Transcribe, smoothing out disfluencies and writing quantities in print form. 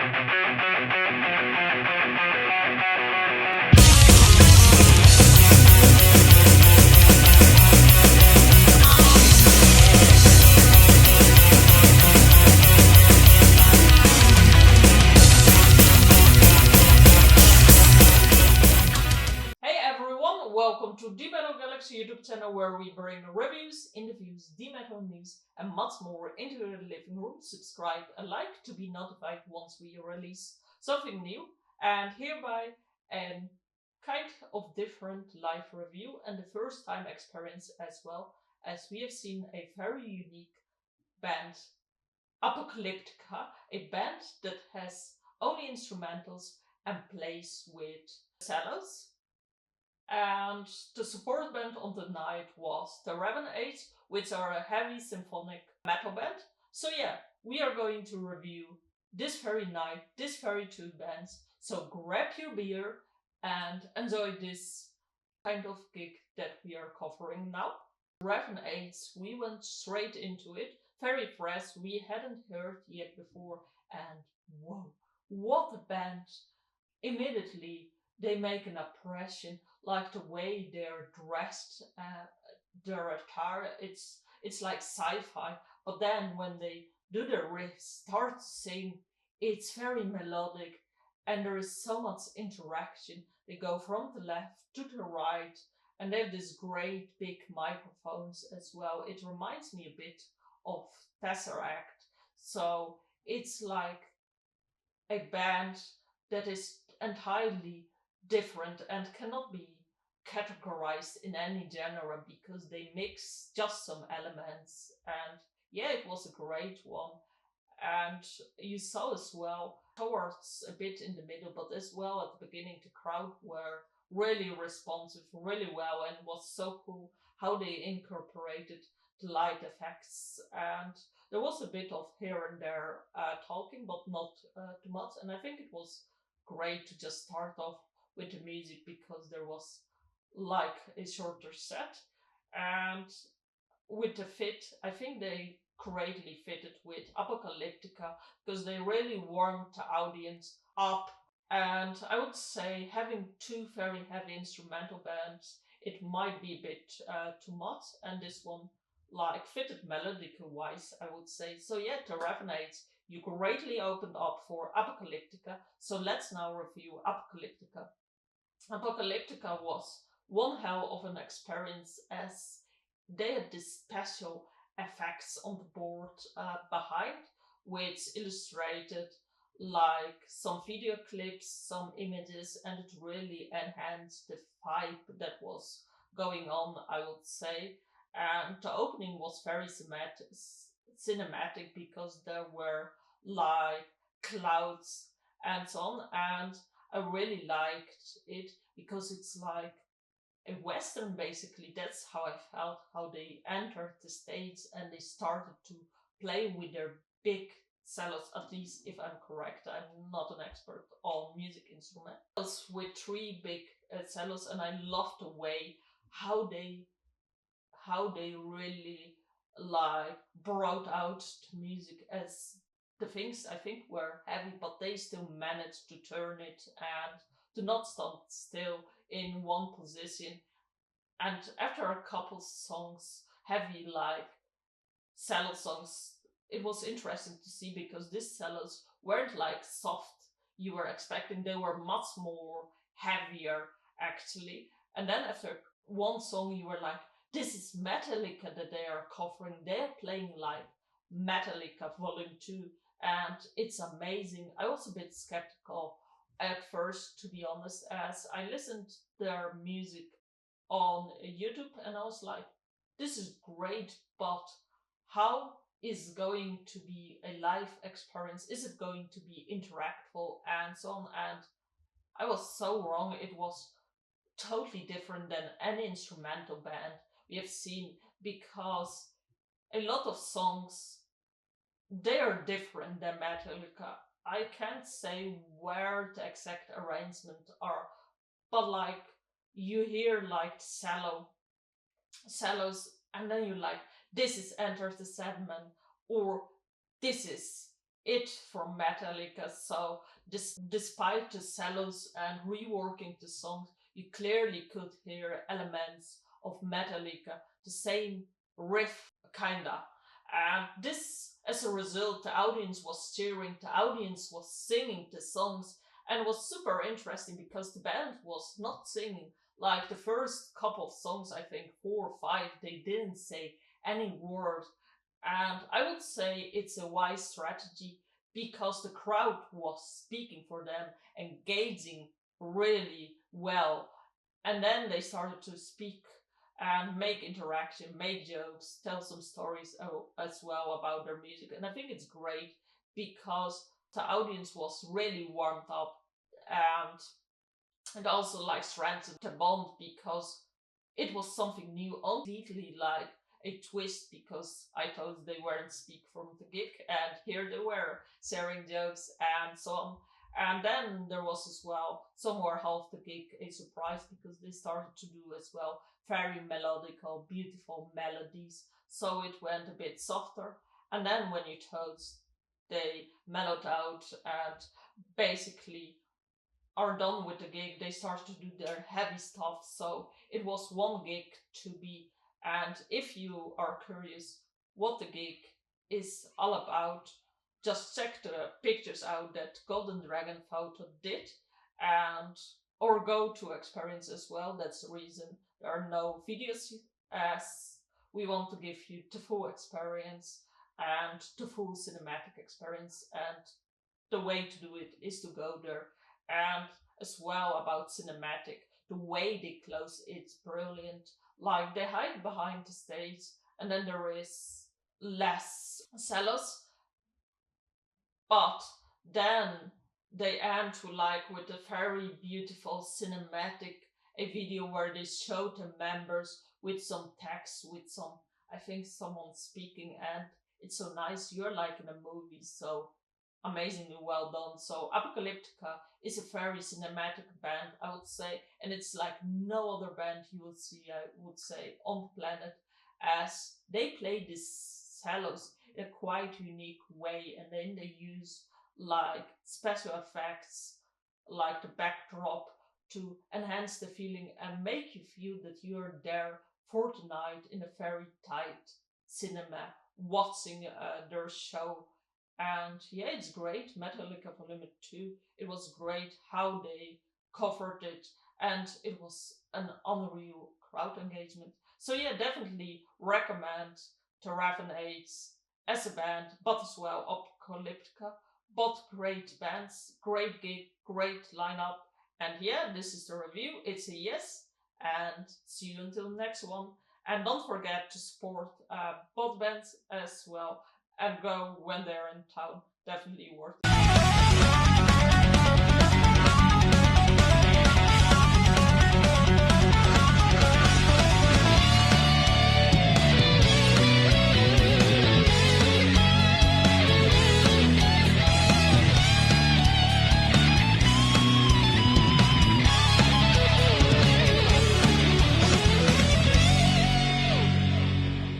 Hey everyone, welcome to dmetalgalaxy YouTube channel where we bring reviews, interviews, dmetal news and much more into your living room. Subscribe and like to be notified once we release something new, and hereby a kind of different live review and the first time experience as well, as we have seen a very unique band, Apocalyptica, a band that has only instrumentals and plays with cellos. And the support band on the night was the Raven-8, which are a heavy symphonic metal band. So yeah, we are going to review this very night, this very two bands. So grab your beer and enjoy this kind of gig that we are covering now. Raven-8, we went straight into it, very fresh, we hadn't heard yet before, and whoa, what a band! Immediately they make an impression, like the way they're dressed, their attire. It's like sci-fi. But then when they do the riffs, start to sing, it's very melodic, and there is so much interaction. They go from the left to the right, and they have these great big microphones as well. It reminds me a bit of Tesseract. So it's like a band that is entirely different and cannot be categorized in any genre because they mix just some elements. And yeah, it was a great one. And you saw as well towards a bit in the middle, but as well at the beginning, the crowd were really responsive, really well, and was so cool how they incorporated the light effects. And there was a bit of here and there talking, but not too much. And I think it was great to just start off with the music because there was like a shorter set. And with the fit, I think they greatly fitted with Apocalyptica because they really warmed the audience up. And I would say having two very heavy instrumental bands, it might be a bit too much, and this one like fitted melodical wise, I would say. So yeah, the Raven-8, you greatly opened up for Apocalyptica. So let's now review Apocalyptica. Apocalyptica was one hell of an experience as they had these special effects on the board behind, which illustrated like some video clips, some images, and it really enhanced the vibe that was going on, I would say. And the opening was very cinematic because there were like clouds and so on, and I really liked it because it's like a western basically. That's how I felt, how they entered the stage and they started to play with their big cellos, at least if I'm correct. I'm not an expert on music instruments with three big cellos, and I love the way how they really like brought out the music, as the things I think were heavy, but they still managed to turn it and to not stand still in one position. And after a couple songs, heavy like cello songs, it was interesting to see because these cellos weren't like soft you were expecting, they were much more heavier actually. And then after one song, you were like, this is Metallica that they are covering. They're playing like Metallica Volume 2, and it's amazing. I was a bit skeptical at first, to be honest, as I listened their music on YouTube and I was like, this is great, but how is going to be a live experience? Is it going to be interactful and so on? And I was so wrong. It was totally different than any instrumental band we have seen because a lot of songs, they are different than Metallica. I can't say where the exact arrangement are, but like you hear like cellos, and then you're like, this is Enter the Sandman, or this is it from Metallica. So despite the cellos and reworking the songs, you clearly could hear elements of Metallica, the same riff kinda. And this, as a result, the audience was cheering, the audience was singing the songs, and it was super interesting because the band was not singing. Like the first couple of songs, I think 4 or 5, they didn't say any word. And I would say it's a wise strategy because the crowd was speaking for them, engaging really well. And then they started to speak and make interaction, make jokes, tell some stories as well about their music. And I think it's great because the audience was really warmed up, and it also like strengthened the bond because it was something new, completely like a twist, because I thought they weren't speak from the gig, and here they were sharing jokes and so on. And then there was as well somewhere half the gig a surprise because they started to do as well very melodical, beautiful melodies. So it went a bit softer. And then when you toast, they mellowed out and basically are done with the gig, they start to do their heavy stuff. So it was one gig to be. And if you are curious what the gig is all about, just check the pictures out that Golden Dragon Photo did, and or go to experience as well. That's the reason there are no videos, as we want to give you the full experience and the full cinematic experience. And the way to do it is to go there. And as well about cinematic, the way they close it's brilliant. Like they hide behind the stage, and then there is less cellos, but then they end to like with a very beautiful cinematic, a video where they show the members with some text, with some, I think someone speaking, and it's so nice. You're like in a movie, so amazingly well done. So Apocalyptica is a very cinematic band, I would say, and it's like no other band you will see, I would say, on the planet, as they play these cellos in a quite unique way, and then they use like special effects, like the backdrop, to enhance the feeling and make you feel that you're there for the night in a very tight cinema watching their show. And yeah, it's great. Metallica Volume 2, it was great how they covered it, and it was an unreal crowd engagement. So yeah, definitely recommend to Raven Aids as a band, but as well Apocalyptica. Both great bands, great gig, great lineup. And yeah, this is the review. It's a yes, and see you until the next one. And don't forget to support both bands as well, and go when they're in town. Definitely worth it.